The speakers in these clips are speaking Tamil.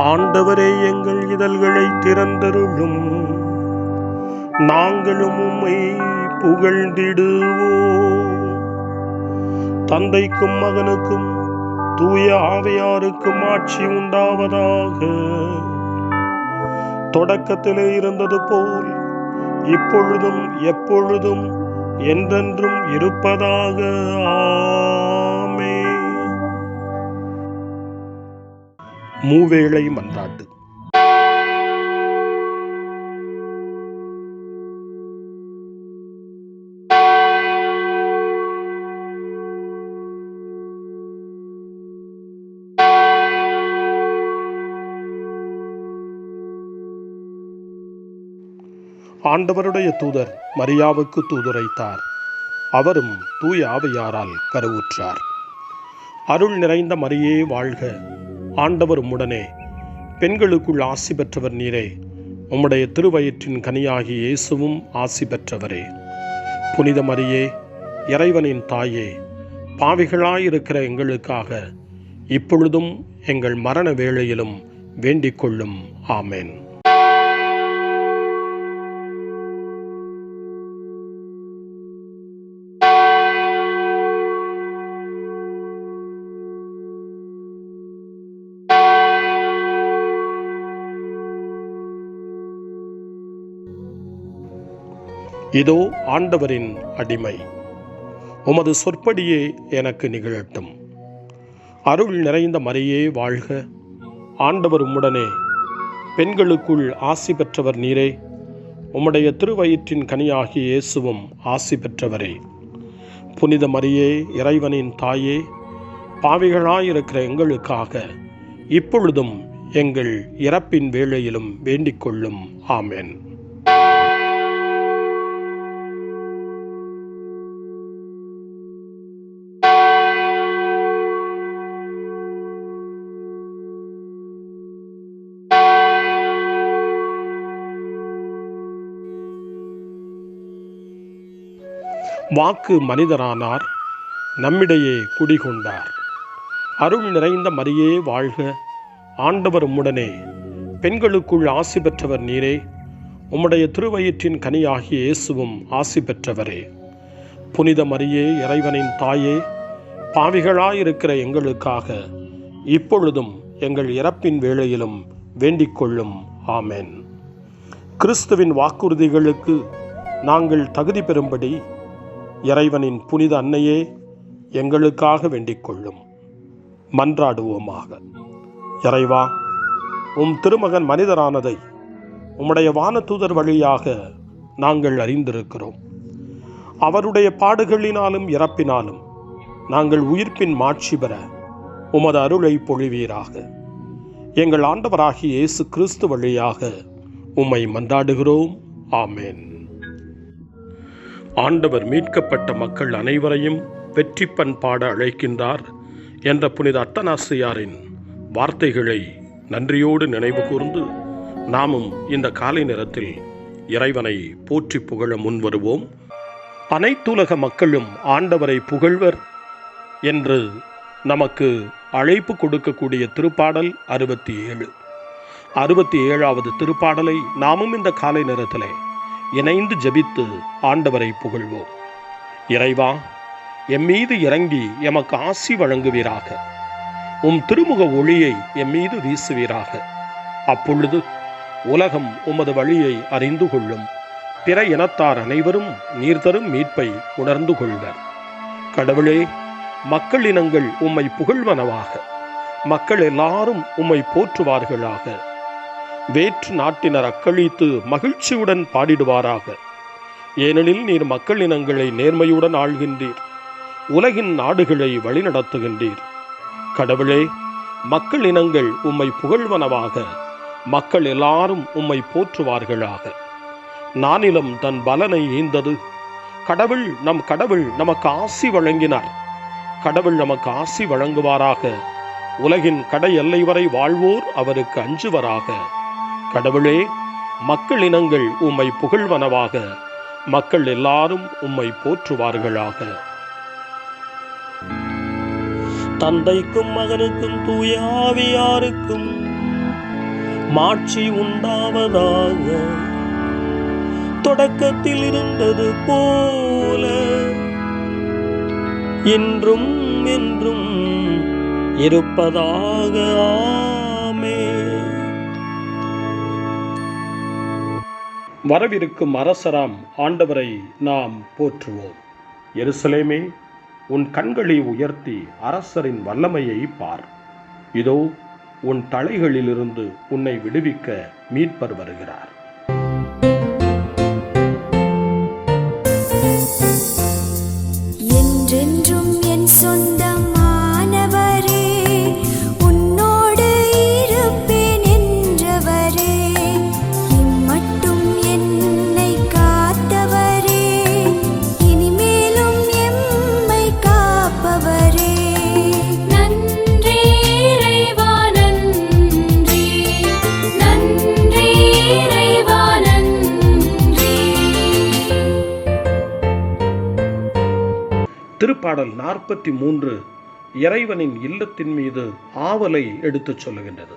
ஆண்டவரே, எங்கள் இதழ்களை திறந்தருளும், நாங்களும் உம்மை புகழ்ந்திடுவோம். தந்தைக்கும் மகனுக்கும் தூய ஆவியாருக்கும் ஆட்சி உண்டாவதாக. தொடக்கத்திலே இருந்தது போல் இப்பொழுதும் எப்பொழுதும் என்றென்றும் இருப்பதாக. ஆமென். மூவேளை மன்றாட்டு. ஆண்டவருடைய தூதர் மரியாவுக்கு தூதுரைத்தார். அவரும் தூய ஆவியாரால் கருவுற்றார். அருள் நிறைந்த மரியே வாழ்க, ஆண்டவர் உம்முடனே, பெண்களுக்குள் ஆசி பெற்றவர் நீரே. உம்முடைய திருவயிற்றின் கனியாகிய இயேசுவும் ஆசி பெற்றவரே. புனித மரியே, இறைவனின் தாயே, பாவிகளாயிருக்கிற எங்களுக்காக இப்பொழுதும் எங்கள் மரண வேளையிலும் வேண்டிக் கொள்ளும். ஆமென். இதோ ஆண்டவரின் அடிமை, உமது சொற்படியே எனக்கு நிகழட்டும். அருள் நிறைந்த மரியே வாழ்க, ஆண்டவர் உம்முடனே, பெண்களுக்குள் ஆசி பெற்றவர் நீரே. உம்முடைய திருவயிற்றின் கனியாகிய இயேசுவும் ஆசி பெற்றவரே. புனித மரியே, இறைவனின் தாயே, பாவிகளாயிருக்கிற எங்களுக்காக இப்பொழுதும் எங்கள் இறப்பின் வேளையிலும் வேண்டிக் கொள்ளும். ஆமென். வாக்கு மனிதரானார், நம்மிடையே குடிகொண்டார். அருள் நிறைந்த மரியே வாழ்க, ஆண்டவர் உம்முடனே, பெண்களுக்குள் ஆசி பெற்றவர் நீரே. உம்முடைய திருவயிற்றின் கனியாகிய இயேசுவும் ஆசி பெற்றவரே. புனித மரியே, இறைவனின் தாயே, பாவிகளாயிருக்கிற எங்களுக்காக இப்பொழுதும் எங்கள் இறப்பின் வேளையிலும் வேண்டிக் கொள்ளும். ஆமென். கிறிஸ்துவின் வாக்குறுதிகளுக்கு நாங்கள் தகுதி பெறும்படி இறைவனின் புனித அன்னையே, எங்களுக்காக வேண்டிக் கொள்ளும். மன்றாடுவோமாக. இறைவா, உம் திருமகன் மனிதரானதை உம்முடைய வானதூதர் வழியாக நாங்கள் அறிந்திருக்கிறோம். அவருடைய பாடுகளினாலும் இறப்பினாலும் நாங்கள் உயிர்ப்பின் மாட்சி பெற உமது அருளை பொழிவீராக. எங்கள் ஆண்டவராகிய இயேசு கிறிஸ்து வழியாக உம்மை மன்றாடுகிறோம். ஆமென். ஆண்டவர் மீட்கப்பட்ட மக்கள் அனைவரையும் வெற்றி பண்பாட அழைக்கின்றார் என்ற புனித அத்தனாசியாரின் வார்த்தைகளை நன்றியோடு நினைவு கூர்ந்து நாமும் இந்த காலை நேரத்தில் இறைவனை போற்றி புகழ முன்வருவோம். அனைத்துலக மக்களும் ஆண்டவரை புகழ்வர் என்று நமக்கு அழைப்பு கொடுக்கக்கூடிய திருப்பாடல் 67. 67வது திருப்பாடலை நாமும் இந்த காலை நேரத்திலே இணைந்து ஜெபித்து ஆண்டவரை புகழ்வோம். இறைவா, எம்மீது இறங்கி எமக்கு ஆசி வழங்குவீராக. உம் திருமுக ஒளியை எம்மீது வீசுவீராக. அப்பொழுது உலகம் உமது வழியை அறிந்து கொள்ளும். பிற இனத்தார் அனைவரும் நீர் தரும் மீட்பை உணர்ந்து கொள்வர். கடவுளே, மக்கள் இனங்கள் உம்மை புகழ்வனவாக. மக்கள் எல்லாரும் உம்மை போற்றுவார்களாக. வேற்று நாட்டினர் அக்களித்து மகிழ்ச்சியுடன் பாடிடுவாராக. ஏனெனில் நீர் மக்கள் இனங்களை நேர்மையுடன் ஆள்கின்றீர். உலகின் நாடுகளை வழிநடத்துகின்றீர். கடவுளே, மக்கள் இனங்கள் உம்மை புகழ்வனவாக. மக்கள் எல்லாரும் உம்மை போற்றுவார்களாக. நானிலம் தன் பலனை ஈந்தது. நம் கடவுள் நமக்கு ஆசி வழங்கினார். கடவுள் நமக்கு ஆசி வழங்குவாராக. உலகின் கடை எல்லை வரை வாழ்வோர் அவருக்கு அஞ்சுவராக. கடவுளே, மக்கள் இனங்கள் உம்மை புகழ்வனவாக. மக்கள் எல்லாரும் உம்மை போற்றுவார்களாக. தந்தைக்கும் மகனுக்கும் தூய ஆவியாருக்கும் மாட்சி உண்டாவதாக, தொடக்கத்தில் இருந்தது போல இன்றும் என்றும் இருப்பதாக. ஆமென். வரவிருக்கும் அரசராம் ஆண்டவரை நாம் போற்றுவோம். எருசலேமே, உன் கண்களை உயர்த்தி அரசரின் வல்லமையை பார். இதோ உன் தலைகளிலிருந்து உன்னை விடுவிக்க மீட்பர் வருகிறார். என்றென்றும் என் சொந்தமானவரே, உன்னோடு இருப்பேன் என்றவரே, இம்மட்டும் என்னை காத்தவரே, இனிமேலும் எம்மை காப்பவரே. நன்றி இறைவா, நன்றி, நன்றி இறைவா, நன்றி. திருப்பாடல் 43 இறைவனின் இல்லத்தின் மீது ஆவலை எடுத்துச் சொல்லுகின்றது.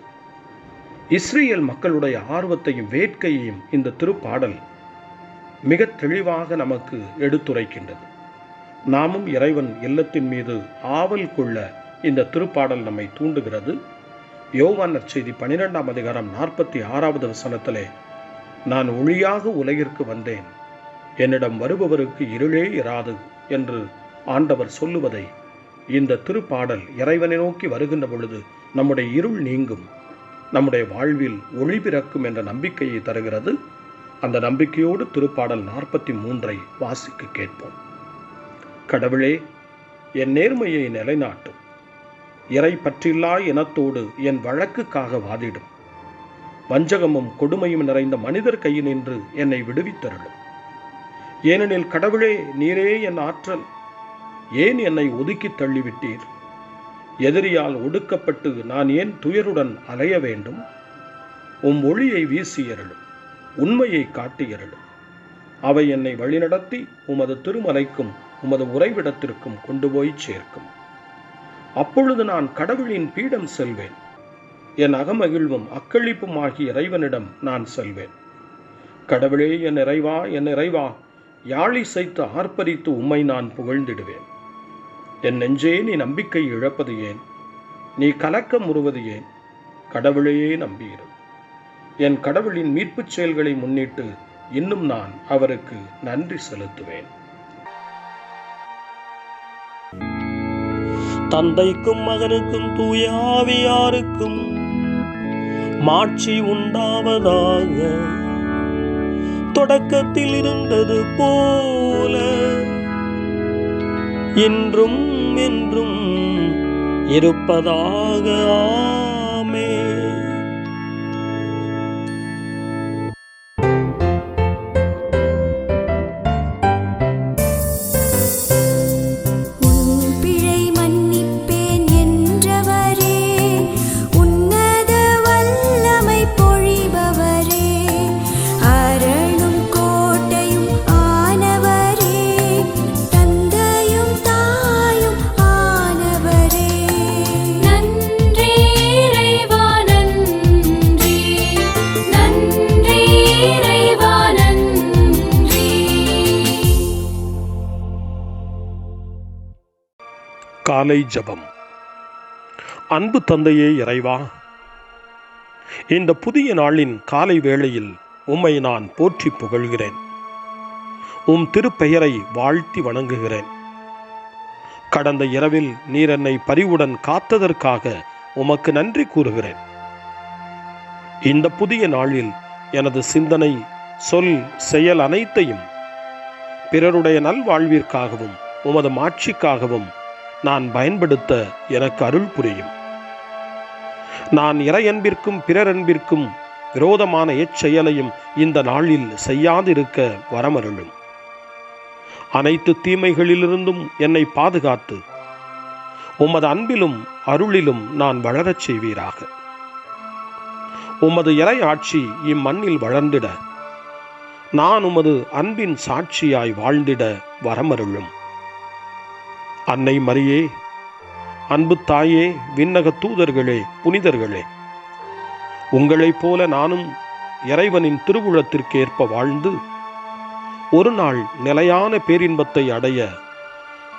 இஸ்ரேல் மக்களுடைய ஆர்வத்தையும் வேட்கையையும் இந்த திருப்பாடல் மிக தெளிவாக நமக்கு எடுத்துரைக்கின்றது. நாமும் இறைவன் இல்லத்தின் மீது ஆவல் கொள்ள இந்த திருப்பாடல் நம்மை தூண்டுகிறது. யோவான் நற்செய்தி 12ஆம் அதிகாரம் 46வது வசனத்திலே, நான் ஒளியாக உலகிற்கு வந்தேன், என்னிடம் வருபவருக்கு இருளே இராது என்று ஆண்டவர் சொல்லுவதை இந்த திருப்பாடல் இறைவனை நோக்கி வருகின்ற பொழுது நம்முடைய இருள் நீங்கும், நம்முடைய வாழ்வில் ஒளி பிறக்கும் என்ற நம்பிக்கையை தருகிறது. அந்த நம்பிக்கையோடு திருப்பாடல் 43 வாசிக்க கேட்போம். கடவுளே, என் நேர்மையை நிலைநாட்டும், இறை பற்றில்லா இனத்தோடு என் வழக்குக்காக வாதிடும், வஞ்சகமும் கொடுமையும் நிறைந்த மனிதர் கையினின்று என்னை விடுவித்தருளும். ஏனெனில் கடவுளே, நீரே என் ஆற்றல், ஏன் என்னை ஒதுக்கி தள்ளிவிட்டீர்? எதிரியால் ஒடுக்கப்பட்டு நான் ஏன் துயருடன் அலைய வேண்டும்? ஒளியை வீசியருளும், உண்மையை காட்டியருளும். அவை என்னை வழிநடத்தி உமது திருமலைக்கும் உமது உறைவிடத்திற்கும் கொண்டு போய் சேர்க்கும். அப்பொழுது நான் கடவுளின் பீடம் செல்வேன், என் அகமகிழ்வும் அக்களிப்பும் ஆகிய இறைவனிடம் நான் செல்வேன். கடவுளே, என் இறைவா, என் இறைவா, யாழி சைத்து ஆர்ப்பரித்து உம்மை நான் புகழ்ந்திடுவேன். என் நெஞ்சே, நீ நம்பிக்கை இழப்பது ஏன்? நீ கலக்கம் உறுவது ஏன்? கடவுளையே நம்பியிரு. என் கடவுளின் மீட்புச் செயல்களை முன்னிட்டு இன்னும் நான் அவருக்கு நன்றி செலுத்துவேன். தந்தைக்கும் மகனுக்கும் தூய ஆவியாருக்கும் மாட்சி உண்டாவதாக, தொடக்கத்தில் இருந்தது போல இன்றும் என்றும் இருப்பதாக. ஆமென். உன் பிழை மன்னிப்பேன் என்றவரே, உன்னத வல்லமை பொழிபவரே, அரணும் கோட்டையும் ஆனவரே, தந்தையும் தாயும் ஆனவரே. நன்றி இறைவா, நன்றி, நன்றி இறைவா, நன்றி. காலை ஜெபம். அன்பு தந்தையே இறைவா, இந்த புதிய நாளின் காலை வேளையில் உம்மை நான் போற்றி புகழ்கிறேன். உம் திருப்பெயரை வாழ்த்தி வணங்குகிறேன். கடந்த இரவில் நீர் என்னை பரிவுடன் காத்ததற்காக உமக்கு நன்றி கூறுகிறேன். இந்த புதிய நாளில் எனது சிந்தனை, சொல், செயல் அனைத்தையும் பிறருடைய நல்வாழ்விற்காகவும் உமது மாட்சிக்காகவும் நான் பயன்படுத்த எனக்கு அருள் புரியும். நான் இறையன்பிற்கும் பிறரன்பிற்கும் விரோதமான எச்செயலையும் இந்த நாளில் செய்யாதிருக்க வரமருளும். அனைத்து தீமைகளிலிருந்தும் என்னை பாதுகாத்து உமது அன்பிலும் அருளிலும் நான் வளரச் செய்வீராக. உமது இறை ஆட்சி இம்மண்ணில் வளர்ந்திட, நான் உமது அன்பின் சாட்சியாய் வாழ்ந்திட வரமருளும். அன்னை மரியே, அன்பு தாயே, விண்ணக தூதர்களே, புனிதர்களே, உங்களைப் போல நானும் இறைவனின் திருவுளத்திற்கு ஏற்ப வாழ்ந்து ஒரு நாள் நிலையான பேரின்பத்தை அடைய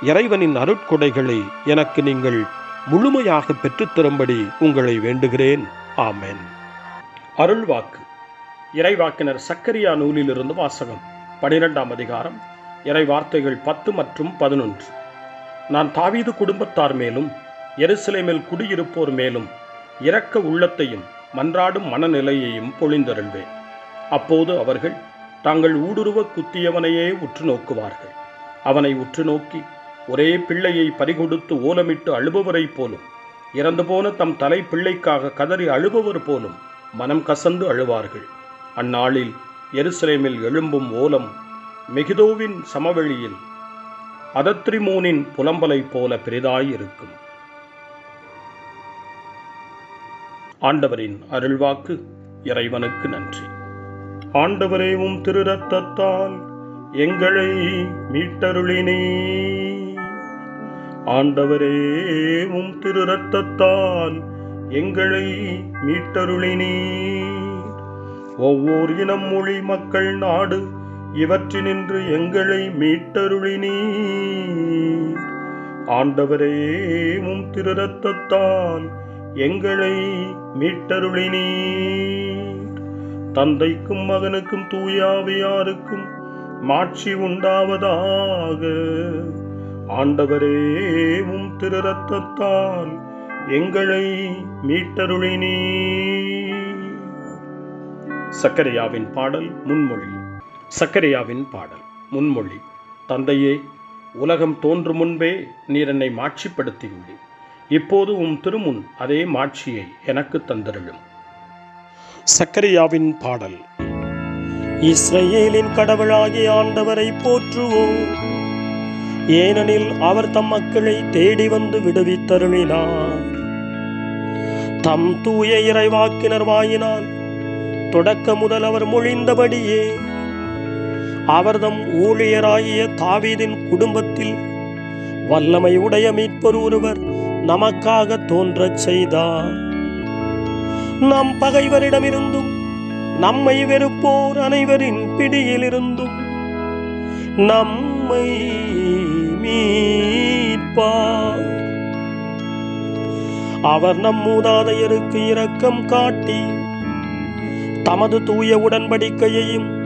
இறைவனின் அருட்கொடைகளை எனக்கு நீங்கள் முழுமையாக பெற்றுத்தரும்படி உங்களை வேண்டுகிறேன். ஆமென். அருள்வாக்கு. இறைவாக்கினர் சக்கரியா நூலிலிருந்து வாசகம். 12ஆம் அதிகாரம், இறை வார்த்தைகள் 10 மற்றும் 11. நான் தாவீது குடும்பத்தார் மேலும் எருசலேமில் குடியிருப்போர் மேலும் இரக்க உள்ளத்தையும் மன்றாடும் மனநிலையையும் பொழிந்தருள்வேன். அப்போது அவர்கள் தாங்கள் ஊடுருவ குத்தியவனையே உற்று நோக்குவார்கள். அவனை உற்று நோக்கி ஒரே பிள்ளையை பறிகொடுத்து ஓலமிட்டு அழுபவரை போலும், இறந்து போன தம் தலை பிள்ளைக்காக கதறி அழுபவர் போலும் மனம் கசந்து அழுவார்கள். அந்நாளில் எருசலேமில் எழும்பும் ஓலம் மெகிதோவின் சமவெளியில் அதத்ரிமோனின் புலம்பலை போல பெரிதாயிருக்கும். ஆண்டவரின் அருள்வாக்கு. இறைவனுக்கு நன்றி. ஆண்டவரே, உம் திரு ரத்தத்தால் எங்களை மீட்டருளினே. ஆண்டவரே, உம் திரு ரத்தத்தால் எங்களை மீட்டருளினே. ஒவ்வொரு இனம், மொழி, மக்கள், நாடு இவற்றினின்று எங்களை மீட்டருளினே. ஆண்டவரே, உம் திரு ரத்தத்தால் எங்களை மீட்டருளினே. தந்தைக்கும் மகனுக்கும் தூய ஆவியாருக்கும் மாட்சி உண்டாவதாக. ஆண்டவரே, உம் திரு ரத்தத்தால் எங்களை மீட்டருளினே. சக்கரியாவின் பாடல் முன்மொழி. சக்கரியாவின் பாடல் முன்மொழி. தந்தையே, உலகம் தோன்றும் முன்பே நீர் என்னை மாட்சிப்படுத்தியுள்ளீர். இப்போது உம் திருமுன் அதே மாட்சியை எனக்கு தந்தருளும். சக்கரியாவின் பாடல். இஸ்ரவேலின் கடவுளாகிய ஆண்டவரை போற்றுவோம். ஏனெனில் அவர் தம் மக்களை தேடி வந்து விடுவித்தருளினார். தம் தூய இறைவாக்கினர் வாயினால் தொடக்க முதல் அவர் மொழிந்தபடியே அவர் தம் ஊழியராகிய தாவீதின் குடும்பத்தில் வல்லமை உடைய மீட்பர் ஒருவர் நமக்காக தோன்றச் செய்தார். நம் பகைவரிடமிருந்தும் நம்மை வெறுப்போர் அனைவரின் பிடியிலிருந்தும் நம்மை மீட்பார். அவர் நம் மூதாதையருக்கு இரக்கம் காட்டி தமது தூய உடன்படிக்கையையும்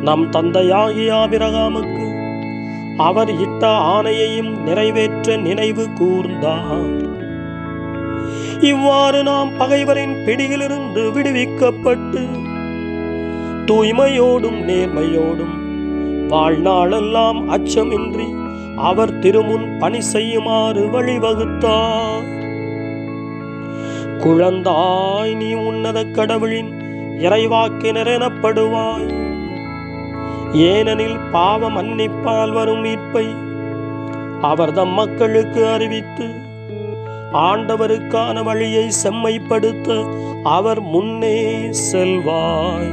நம் தந்தையாகிய ஆபிரகாமுக்கு அவர் இட்ட ஆணையையும் நிறைவேற்ற நினைவு கூர்ந்தார். இவ்வாறு நாம் பகைவரின் பிடியிலிருந்து விடுவிக்கப்பட்டு தூய்மையோடும் நேர்மையோடும் வாழ்நாளெல்லாம் அச்சமின்றி அவர் திருமுன் பணி செய்யுமாறு வழிவகுத்தார். குழந்தாய், நீ உன்னத கடவுளின் இறைவாக்கினர் எனப்படுவாய். ஏனெனில் பாவ மன்னிப்பால் வரும் மீட்பை அவர் தம் மக்களுக்கு அறிவித்து ஆண்டவருக்கான வழியை செம்மைப்படுத்த அவர் முன்னே செல்வாய்.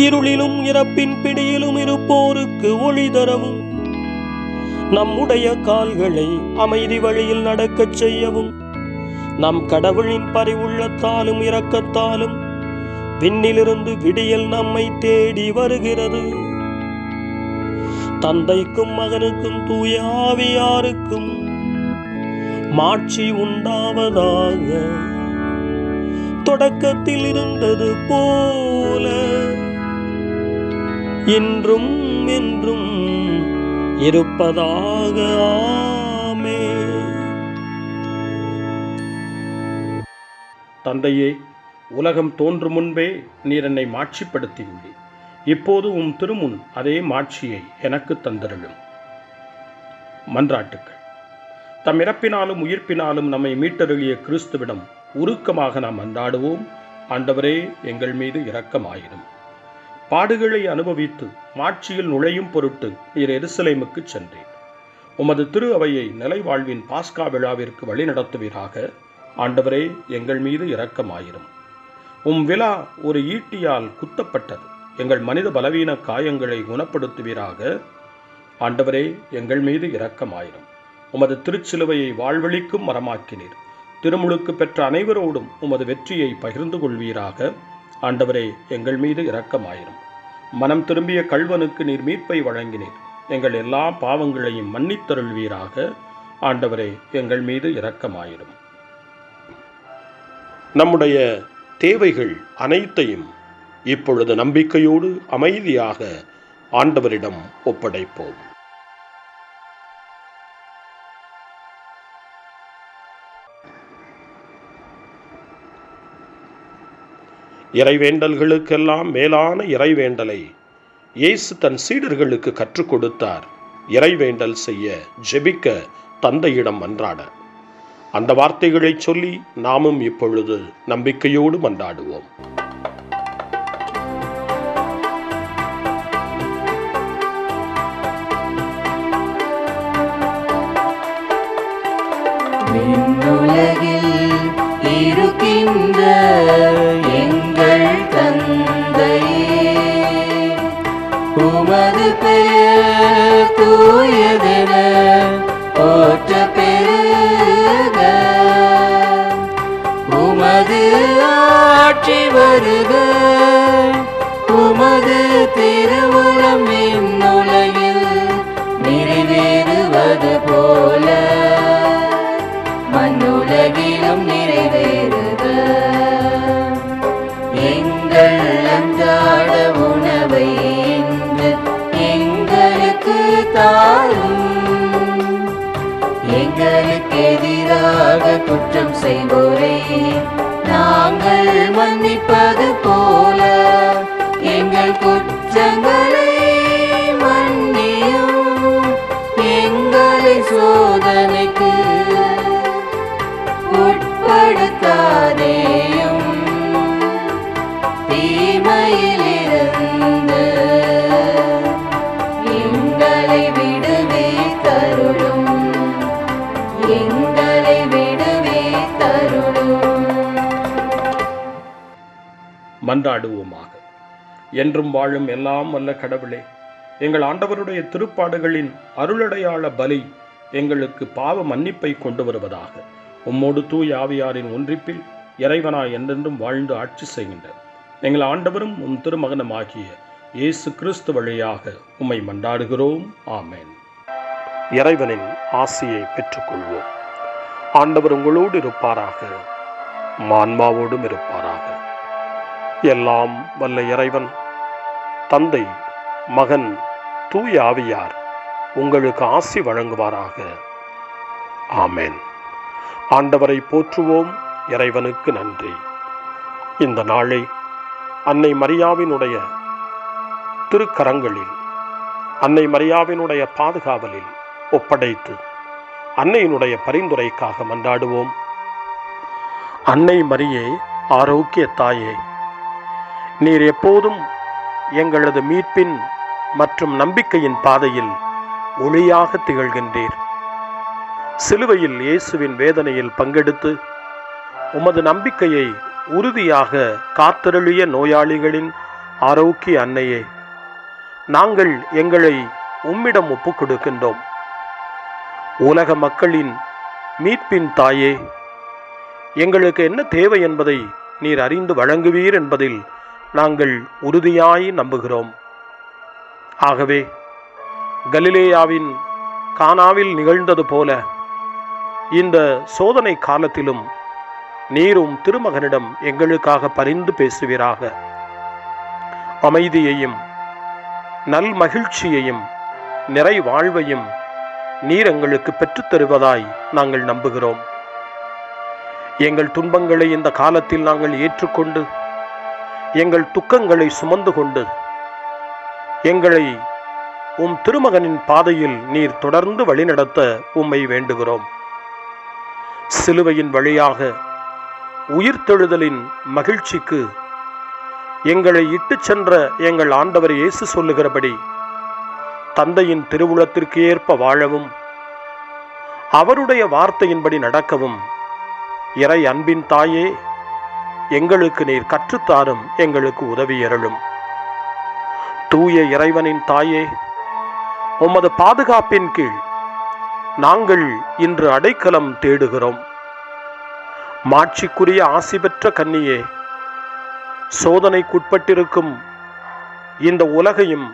இருளிலும் இறப்பின் பிடியிலும் இருப்போருக்கு ஒளி தரவும் நம்முடைய கால்களை அமைதி வழியில் நடக்கச் செய்யவும் நம் கடவுளின் பரிவுள்ளத்தாலும் இரக்கத்தாலும் விண்ணிலிருந்து விடியல் நம்மை தேடி வருகிறது. தந்தைக்கும் மகனுக்கும் தூய ஆவியாருக்கும் மாட்சி உண்டாவதாக. தொடக்கத்தில் இருந்தது போல இன்றும் என்றும் இருப்பதாக. ஆமென். தந்தையே, உலகம் தோன்றும் முன்பே நீர் என்னை மாட்சிப்படுத்தியுள்ளீர். இப்போது உம் திருமுன் அதே மாட்சியை எனக்கு தந்தருளும். மன்றாட்டுக்கள். தம் இறப்பினாலும் உயிர்ப்பினாலும் நம்மை மீட்டருளிய கிறிஸ்துவிடம் உருக்கமாக நாம் மன்றாடுவோம். ஆண்டவரே, எங்கள் மீது இரக்கமாயிரும். பாடுகளை அனுபவித்து மாட்சியில் நுழையும் பொருட்டு நீர் எருசலேமுக்கு சென்றீர். உமது திரு அவையை நிலைவாழ்வின் பாஸ்கா விழாவிற்கு வழிநடத்துவீராக. ஆண்டவரே, எங்கள் மீது இரக்கமாயிரும். உம் விழா ஒரு ஈட்டியால் குத்தப்பட்டது. எங்கள் மனித பலவீன காயங்களை குணப்படுத்துவீராக. ஆண்டவரே, எங்கள் மீது இரக்கமாயிரும். உமது திருச்சிலுவையை வாழ்வழிக்கும் மரமாக்கினீர். திருமுழுக்கு பெற்ற அனைவரோடும் உமது வெற்றியை பகிர்ந்து கொள்வீராக. ஆண்டவரே, எங்கள் மீது இரக்கமாயிரும். மனம் திரும்பிய கள்வனுக்கு நீர் மீட்பை வழங்கினீர். எங்கள் எல்லா பாவங்களையும் மன்னித்தருள்வீராக. ஆண்டவரே, எங்கள் மீது இரக்கமாயிரும். நம்முடைய தேவைகள் அனைத்தையும் இப்பொழுது நம்பிக்கையோடு அமைதியாக ஆண்டவரிடம் ஒப்படைப்போம். இறைவேண்டல்களுக்கெல்லாம் மேலான இறைவேண்டலை இயேசு தன் சீடர்களுக்கு கற்றுக் கொடுத்தார். இறைவேண்டல் செய்ய, ஜெபிக்க, தந்தையிடம் மன்றாட. அந்த வார்த்தைகளை சொல்லி நாமும் இப்பொழுது நம்பிக்கையோடு மன்றாடுவோம். விண்ணுலகில் இருக்கின்ற எங்கள் தந்தையே, உமது பெயர் தூயதென போற்ற பெருக. உமது ஆட்சி வருக. உமது திருவுளம் விண்ணுலகில் நிறைவேறுவது போல மண்ணுலகிலும் நிறைவேறுக. எங்கள் அன்றாட உணவை இன்று எங்களுக்கு தாரும். எங்களுக்கு எதிராக குற்றம் செய்வோரை நாங்கள் மன்னிப்பது போல எங்கள் குற்றங்களை மன்னியும். எங்களை சோதனைக்கு உட்படுத்தாதேயும், தீமையிலிருந்து எங்களை விடுவித்தருளும். எங்களை விடுவித்தருளும். மன்றாடுவோமாக. என்றும் வாழும் எல்லாம் வல்ல கடவுளே, எங்கள் ஆண்டவருடைய திருப்பாடுகளின் அருளடையாள பலி எங்களுக்கு பாவ மன்னிப்பை கொண்டு வருவதாக. உம்மோடு தூய ஆவியாரின் ஒன்றிப்பில் இறைவனாய் என்றென்றும் வாழ்ந்து ஆட்சி செய்கின்ற எங்கள் ஆண்டவரும் உம் திருமகனுமாகிய இயேசு கிறிஸ்து வழியாக உம்மை மன்றாடுகிறோம். ஆமென். இறைவனின் ஆசியை பெற்றுக்கொள்வோம். ஆண்டவர் உங்களோடு இருப்பாராக, ஆன்மாவோடும் இருப்பாராக. எல்லாம் வல்ல இறைவன் தந்தை, மகன், தூய ஆவியார் உங்களுக்கு ஆசி வழங்குவாராக. ஆமென். ஆண்டவரை போற்றுவோம். இறைவனுக்கு நன்றி. இந்த நாளை அன்னை மரியாவினுடைய திருக்கரங்களில், அன்னை மரியாவினுடைய பாதுகாவலில் ஒப்படைத்து அன்னையினுடைய பரிந்துரைக்காக மன்றாடுவோம். அன்னை மரியே, ஆரோக்கிய தாயே, நீர் எப்போதும் எங்களது மீட்பின் மற்றும் நம்பிக்கையின் பாதையில் ஒளியாக திகழ்கின்றீர். சிலுவையில் இயேசுவின் வேதனையில் பங்கெடுத்து உமது நம்பிக்கையை உறுதியாக காத்தருளிய நோயாளிகளின் ஆரோக்கிய அன்னையே, நாங்கள் எங்களை உம்மிடம் ஒப்புக் கொடுக்கின்றோம். உலக மக்களின் மீட்பின் தாயே, எங்களுக்கு என்ன தேவை என்பதை நீர் அறிந்து வழங்குவீர் என்பதில் நாங்கள் உறுதியாய் நம்புகிறோம். ஆகவே கலிலேயாவின் கானாவில் நிகழ்ந்தது போல இந்த சோதனை காலத்திலும் நீரும் திருமகனிடம் எங்களுக்காக பரிந்து பேசுவீராக. அமைதியையும் நல் மகிழ்ச்சியையும் நிறை வாழ்வையும் நீர் எங்களுக்கு பெற்றுத்தருவதாய் நாங்கள் நம்புகிறோம். எங்கள் துன்பங்களை இந்த காலத்தில் நாங்கள் ஏற்றுக்கொண்டு, எங்கள் துக்கங்களை சுமந்து கொண்டு, எங்களை உம் திருமகனின் பாதையில் நீர் தொடர்ந்து வழிநடத்த உம்மை வேண்டுகிறோம். சிலுவையின் வழியாக உயிர்த்தெழுதலின் மகிழ்ச்சிக்கு எங்களை இட்டுச் சென்ற எங்கள் ஆண்டவர் இயேசு சொல்லுகிறபடி தந்தையின் திருவுளத்திற்கு ஏற்ப வாழவும், அவருடைய வார்த்தையின்படி நடக்கவும் இறை அன்பின் தாயே, எங்களுக்கு நீர் கற்றுத்தாரும், எங்களுக்கு உதவியருளும். தூய இறைவனின் தாயே, உமது பாதுகாப்பின் கீழ் நாங்கள் இன்று அடைக்கலம் தேடுகிறோம். மாட்சிக்குரிய ஆசி பெற்ற கன்னியே, சோதனைக்குட்பட்டிருக்கும் இந்த உலகையும்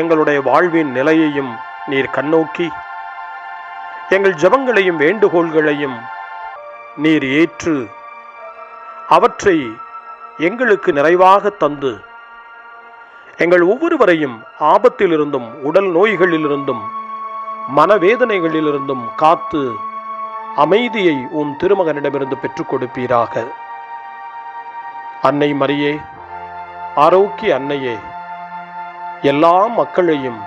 எங்களுடைய வாழ்வின் நிலையையும் நீர் கண்ணோக்கி எங்கள் ஜெபங்களையும் வேண்டுகோள்களையும் நீர் ஏற்று அவற்றை எங்களுக்கு நிறைவாக தந்து எங்கள் ஒவ்வொருவரையும் ஆபத்திலிருந்தும் உடல் நோய்களிலிருந்தும் மனவேதனைகளிலிருந்தும் காத்து அமைதியை உம் திருமகனிடமிருந்து பெற்றுக் கொடுப்பீராக. அன்னை மரியே, ஆரோக்கிய அன்னையே, எல்லா மக்களையும்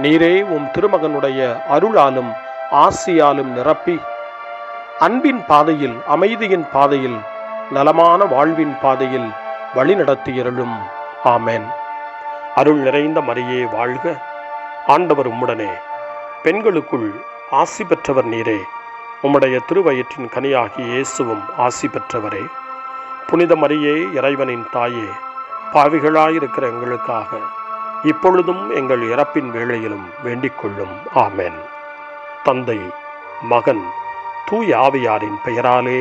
நீரே உம் திருமகனுடைய அருளாலும் ஆசியாலும் நிரப்பி அன்பின் பாதையில், அமைதியின் பாதையில், நலமான வாழ்வின் பாதையில் வழிநடத்தியருளும். ஆமென். அருள் நிறைந்த மரியே வாழ்க, ஆண்டவர் உம்முடனே, பெண்களுக்குள் ஆசி பெற்றவர் நீரே, உம்முடைய திருவயிற்றின் கனியாகிய இயேசுவும் ஆசி பெற்றவரே. புனித மரியே, இறைவனின் தாயே, பாவிகளாயிருக்கிற எங்களுக்காக இப்பொழுதும் எங்கள் இறப்பின் வேளையிலும் வேண்டிக் கொள்ளும். ஆமென். தந்தை, மகன், தூய ஆவியாரின் பெயராலே